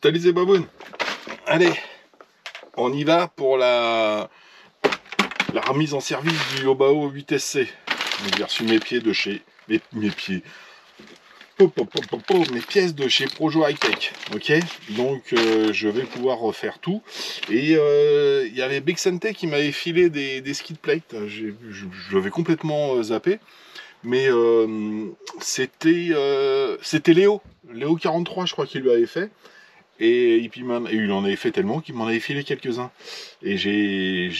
Salut les babounes. Allez, on y va pour la remise en service du Obao 8SC. J'ai reçu mes pieds de chez... Mes pieds... mes pièces de chez Projo High Tech. Ok, donc je vais pouvoir refaire tout. Et il y avait Big Sante qui m'avait filé des skid plates. Je l'avais complètement zappé. Mais c'était Léo 43, je crois qu'il lui avait fait. Et puis il en avait fait tellement qu'il m'en avait filé quelques-uns. Et j'ai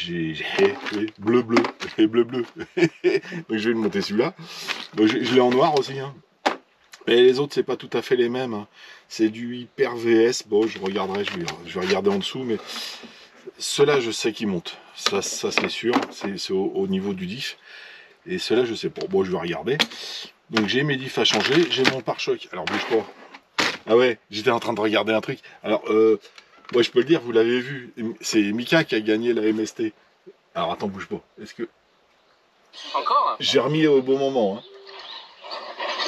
bleu. Donc je vais le monter celui-là. Je l'ai en noir aussi. Hein. Et les autres, c'est pas tout à fait les mêmes. Hein. C'est du Hyper VS. Bon, je regarderai, je vais regarder en dessous, mais ceux-là, je sais qu'ils montent. Ça c'est sûr. C'est au niveau du diff. Et ceux-là, je sais pas. Bon, je vais regarder. Donc j'ai mes diffs à changer. J'ai mon pare-choc. Alors bouge pas. Ah ouais, j'étais en train de regarder un truc. Alors, moi je peux le dire, vous l'avez vu, c'est Mika qui a gagné la MST. Alors attends, bouge pas. Est-ce que... Encore? J'ai remis au bon moment. Hein.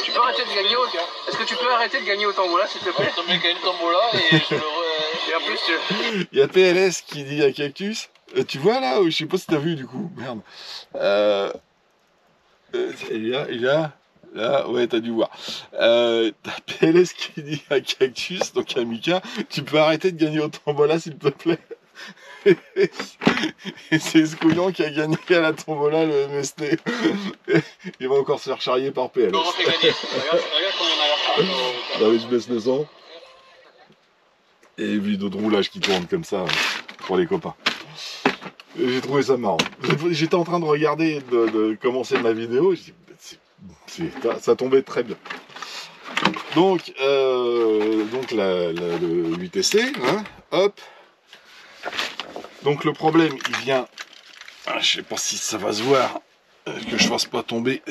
Tu peux arrêter de gagner au... Est-ce que tu peux arrêter de gagner au tombola, s'il te plaît? Je te mets une tombola et je le... Et en plus, Il y a PLS qui dit à Cactus. Tu vois là, je sais pas si t'as vu du coup, merde. Il y a... Là, ouais, t'as dû voir. T'as PLS qui dit à Cactus, donc à Mika, tu peux arrêter de gagner au tombola s'il te plaît. Et c'est ce couillon qui a gagné à la tombola le MST. Il va encore se faire charrier par PLS. On refait gagner. Regarde comment on a l'air. Allez, je baisse le son. Et vidéo de roulage qui tourne comme ça pour les copains. J'ai trouvé ça marrant. J'étais en train de regarder, de commencer ma vidéo. Ça tombait très bien. Donc le 8SC, hein, hop. Donc le problème, il vient. Je sais pas si ça va se voir, que je fasse pas tomber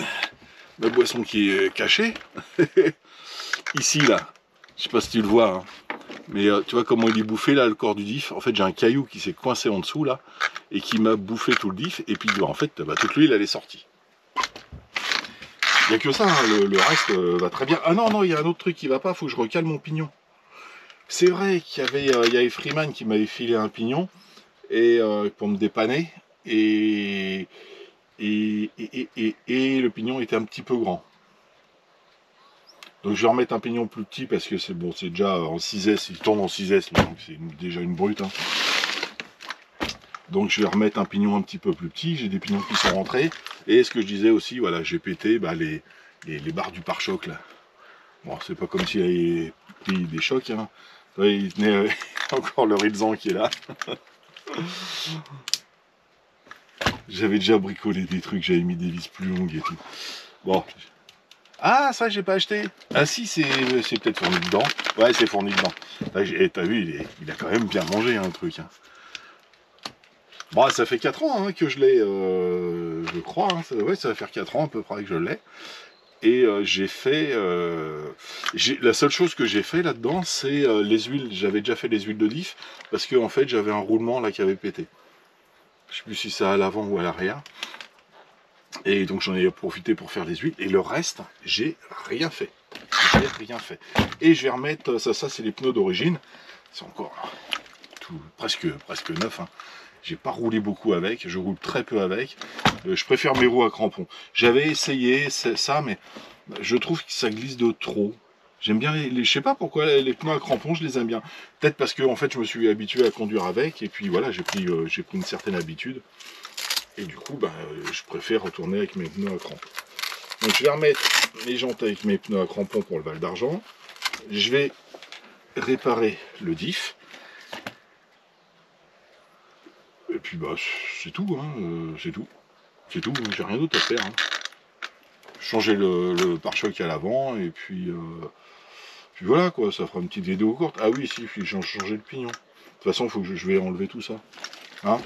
ma boisson qui est cachée. Ici là, je sais pas si tu le vois, hein, mais tu vois comment il est bouffé là le corps du diff. En fait, j'ai un caillou qui s'est coincé en dessous là et qui m'a bouffé tout le diff. Et puis en fait, toute l'huile elle est sortie. Il n'y a que ça, hein, le reste va très bien. Ah non, il y a un autre truc qui va pas, faut que je recale mon pignon. C'est vrai qu'il y avait Freeman qui m'avait filé un pignon et pour me dépanner et le pignon était un petit peu grand. Donc je vais remettre un pignon plus petit parce que c'est bon, c'est déjà en 6S, il tourne en 6S, donc c'est déjà une brute. Hein. Donc je vais remettre un pignon un petit peu plus petit, j'ai des pignons qui sont rentrés. Et ce que je disais aussi, voilà, j'ai pété les barres du pare-choc là. Bon, c'est pas comme s'il avait pris des chocs, hein. Il tenait encore le Rilzan qui est là. J'avais déjà bricolé des trucs, j'avais mis des vis plus longues et tout. Bon. Ah, ça j'ai pas acheté. Ah si, c'est peut-être fourni dedans. Ouais, c'est fourni dedans. T'as vu, il a quand même bien mangé hein, le truc. Hein. Bon, ça fait 4 ans hein, que je l'ai, je crois. Hein, ça va faire 4 ans à peu près que je l'ai. Et j'ai fait... la seule chose que j'ai fait là-dedans, c'est les huiles. J'avais déjà fait les huiles de diff, parce que en fait, j'avais un roulement là qui avait pété. Je sais plus si c'est à l'avant ou à l'arrière. Et donc j'en ai profité pour faire les huiles. Et le reste, j'ai rien fait. J'ai rien fait. Et je vais remettre... Ça c'est les pneus d'origine. C'est encore tout, presque neuf. Hein. J'ai pas roulé beaucoup avec, je roule très peu avec. Je préfère mes roues à crampons. J'avais essayé ça, mais je trouve que ça glisse de trop. J'aime bien je sais pas pourquoi les pneus à crampons, je les aime bien. Peut-être parce que en fait, je me suis habitué à conduire avec, et puis voilà, j'ai pris une certaine habitude. Et du coup, je préfère retourner avec mes pneus à crampons. Donc je vais remettre mes jantes avec mes pneus à crampons pour le Val d'Argent. Je vais réparer le diff. Et puis c'est tout, hein, c'est tout, j'ai rien d'autre à faire. Hein. Changer le pare-choc à l'avant et puis voilà quoi, ça fera une petite vidéo courte. Ah oui, si, puis j'ai changé le pignon. De toute façon, il faut que je vais enlever tout ça. Hein.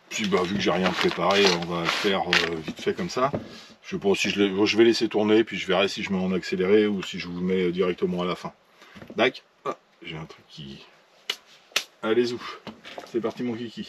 Puis vu que j'ai rien préparé, on va le faire vite fait comme ça. Je sais pas si je vais laisser tourner, puis je verrai si je mets en accéléré ou si je vous mets directement à la fin. Dac, ah, j'ai un truc qui... Allez zou, c'est parti mon kiki.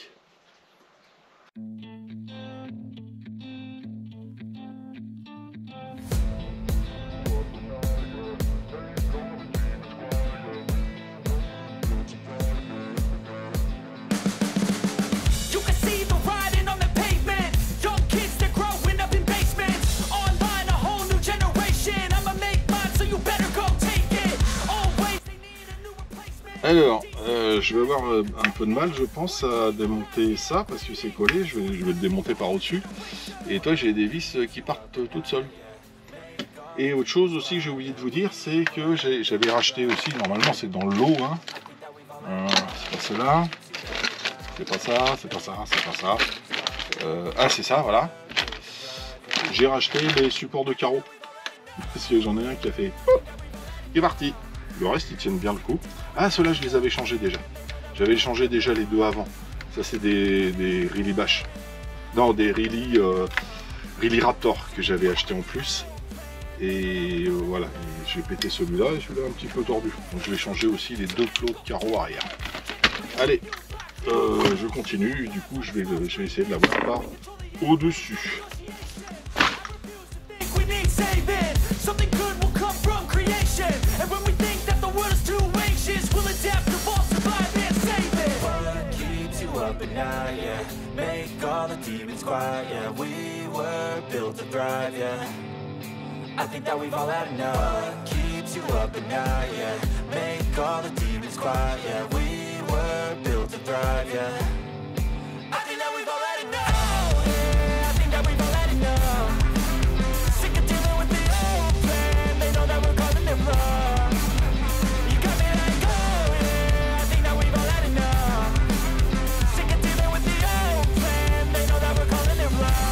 Alors, je vais avoir un peu de mal, je pense, à démonter ça parce que c'est collé. Je vais le démonter par au-dessus. Et toi, j'ai des vis qui partent toutes seules. Et autre chose aussi que j'ai oublié de vous dire, c'est que j'avais racheté aussi, normalement c'est dans le lot, hein. C'est pas cela, c'est pas ça, c'est pas ça, c'est pas ça. Ah c'est ça, voilà. J'ai racheté les supports de carreaux. Parce que j'en ai un qui a fait... Il est parti. Le reste ils tiennent bien le coup. Ah ceux-là je les avais changés déjà. J'avais changé déjà les deux avant. Ça c'est des Rilly Bash. Non, des Rilly Raptor que j'avais acheté en plus. Et voilà, j'ai pété celui-là et celui-là un petit peu tordu. Donc je vais changer aussi les deux plots de carreaux arrière. Allez, je continue. Du coup, je vais essayer de l'avoir par au-dessus. I think that we've all had enough. What keeps you up at night, yeah. Make all the demons quiet, yeah. We were built to thrive, yeah. I think that we've all had enough. Oh, yeah, I think that we've all had enough. Sick of dealing with the old plan. They know that we're calling it wrong. You got me like, oh, yeah, I think that we've all had enough. Sick of dealing with the old plan. They know that we're calling it wrong.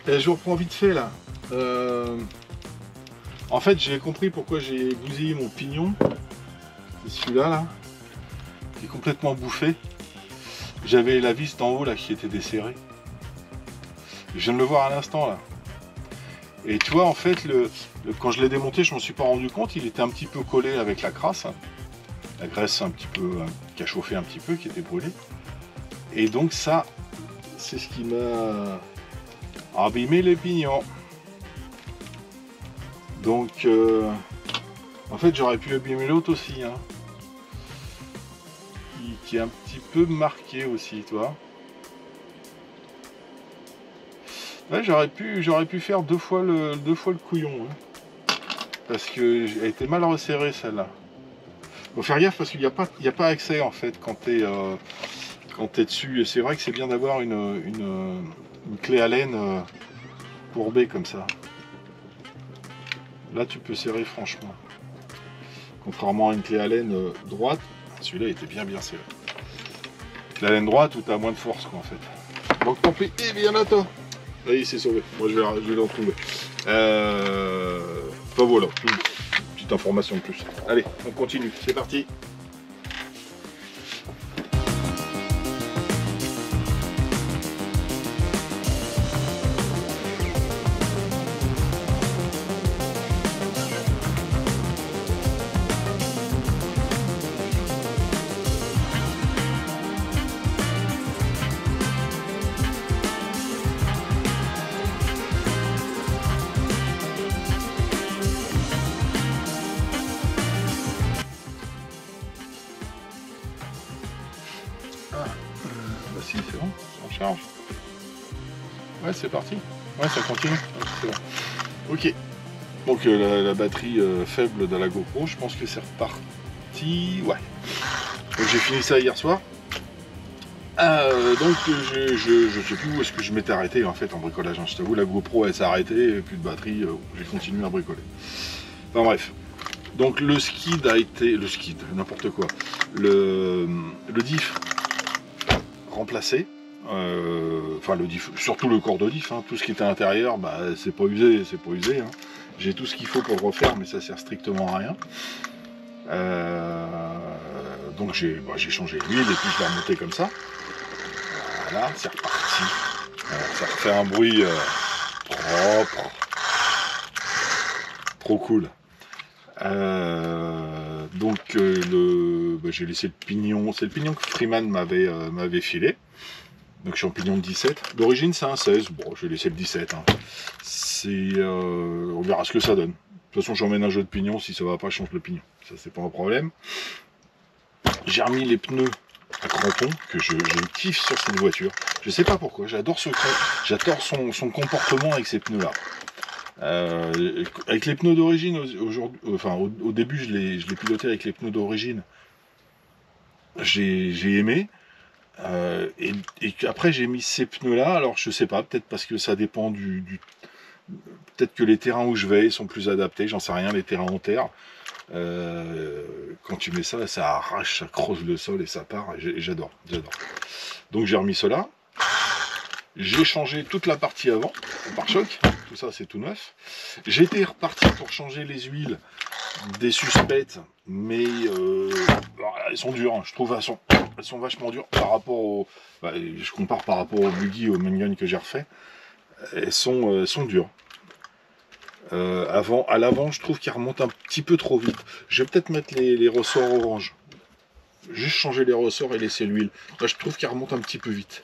Et je reprends vite fait là. En fait j'ai compris pourquoi j'ai bousillé mon pignon. C'est celui-là là, qui est complètement bouffé. J'avais la vis d'en haut là qui était desserrée. Je viens de le voir à l'instant là. Et tu vois en fait quand je l'ai démonté je m'en suis pas rendu compte, il était un petit peu collé avec la crasse. La graisse un petit peu qui a chauffé un petit peu, qui était brûlée. Et donc ça c'est ce qui m'a abîmé les pignons. Donc en fait j'aurais pu abîmer l'autre aussi hein. Qui est un petit peu marqué aussi, toi. Ouais, j'aurais pu faire deux fois le couillon hein. Parce que elle était mal resserrée celle-là. Faut faire gaffe parce qu'il n'y a pas accès en fait quand t'es dessus. Et c'est vrai que c'est bien d'avoir une clé Allen courbée comme ça. Là tu peux serrer franchement. Contrairement à une clé Allen droite, celui-là était bien serré. Clé Allen droite où tu as moins de force quoi en fait. Donc tant pis, et bien là toi. Là il s'est sauvé, moi je vais l'en trouver. Enfin voilà, une petite information de plus. Allez, on continue, c'est parti. Si c'est bon, on charge. Ouais c'est parti. Ouais, ça continue. C'est bon. Ok. Donc la batterie faible de la GoPro, je pense que c'est reparti. Ouais. Donc j'ai fini ça hier soir. Donc je sais plus où est-ce que je m'étais arrêté en fait en bricolage. Hein. Je t'avoue, la GoPro elle s'est arrêtée, plus de batterie, j'ai continué à bricoler. Enfin bref. Donc le skid a été. Le skid, n'importe quoi. Le diff remplacé. Enfin le diff, surtout le corps de diff, hein. Tout ce qui était à l'intérieur, bah c'est pas usé, hein. J'ai tout ce qu'il faut pour le refaire, mais ça sert strictement à rien. Donc j'ai changé l'huile et puis je l'ai remonté comme ça. Voilà, c'est reparti. Ça refait un bruit propre. Trop cool. Donc j'ai laissé le pignon. C'est le pignon que Freeman m'avait filé. Donc champignon de 17. D'origine c'est un 16. Bon, j'ai laissé le 17. Hein. On verra ce que ça donne. De toute façon, j'emmène un jeu de pignon. Si ça va pas, je change le pignon. Ça, c'est pas un problème. J'ai remis les pneus à crampons que je kiffe sur cette voiture. Je sais pas pourquoi. J'adore son comportement avec ces pneus-là. Avec les pneus d'origine, au début, je l'ai piloté avec les pneus d'origine. J'ai aimé. Et après j'ai mis ces pneus là, alors je sais pas, peut-être parce que ça dépend peut-être que les terrains où je vais sont plus adaptés, j'en sais rien, les terrains en terre, quand tu mets ça, ça arrache, ça creuse le sol et ça part, et j'adore. Donc j'ai remis cela, j'ai changé toute la partie avant, le pare-choc, tout ça c'est tout neuf, j'étais reparti pour changer les huiles des suspectes, mais elles sont dures, hein. Je trouve elles sont vachement dures par rapport au... je compare par rapport au buggy, au main gun que j'ai refait. Elles sont dures. À l'avant, je trouve qu'elles remontent un petit peu trop vite. Je vais peut-être mettre les ressorts orange. Juste changer les ressorts et laisser l'huile. Là, je trouve qu'elles remontent un petit peu vite.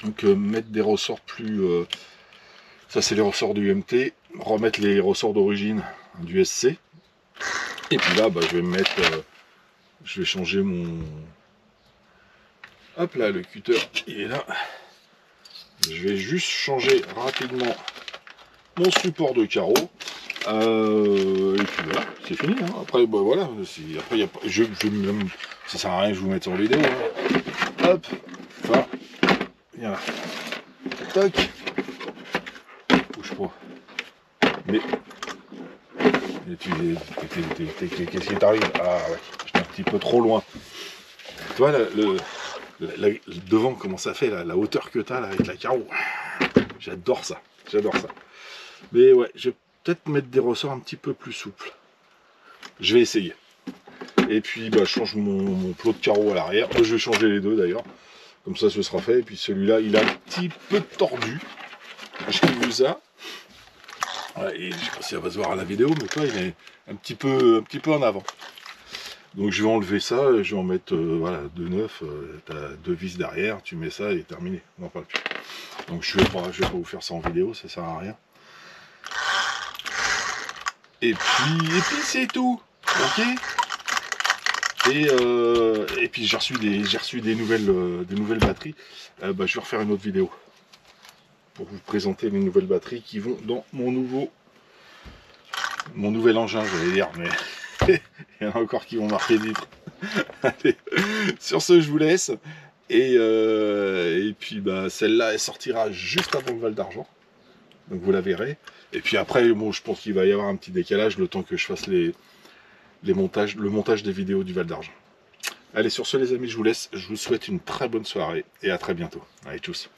Donc mettre des ressorts plus... ça, c'est les ressorts du MT. Remettre les ressorts d'origine du SC. Et puis là, je vais me mettre... je vais changer mon... Hop là, le cutter, il est là. Je vais juste changer rapidement mon support de carreau. Et puis voilà, c'est fini. Hein. Après, voilà. Après, y a pas, ça sert à rien que je vous mette en vidéo. Hein. Hop, voilà. Viens là. Toc. Bouge pas. Mais qu'est-ce qui t'arrive? Ah ouais, j'étais un petit peu trop loin. Tu vois, le devant, comment ça fait, la hauteur que tu as là, avec la carreau. J'adore ça. Mais ouais, je vais peut-être mettre des ressorts un petit peu plus souples. Je vais essayer. Et puis, je change mon plot de carreau à l'arrière. Je vais changer les deux d'ailleurs. Comme ça, ce sera fait. Et puis celui-là, il est un petit peu tordu. J'ai vu ça. Ouais, et je sais pas si ça va se voir à la vidéo, mais toi, il est un petit peu en avant. Donc je vais enlever ça, je vais en mettre voilà, de neuf, tu as deux vis derrière, tu mets ça et terminé, on n'en parle plus. Donc je vais pas vous faire ça en vidéo, ça sert à rien. Et puis c'est tout, ok. Et puis j'ai reçu des nouvelles batteries. Je vais refaire une autre vidéo pour vous présenter les nouvelles batteries qui vont dans mon nouvel engin, j'allais dire, mais il y en a encore qui vont marquer des titres. Allez, sur ce, je vous laisse. Et puis celle-là, elle sortira juste avant le Val d'Argent. Donc vous la verrez. Et puis après, bon, je pense qu'il va y avoir un petit décalage le temps que je fasse le montage des vidéos du Val d'Argent. Allez, sur ce les amis, je vous laisse. Je vous souhaite une très bonne soirée et à très bientôt. Allez, tchuss.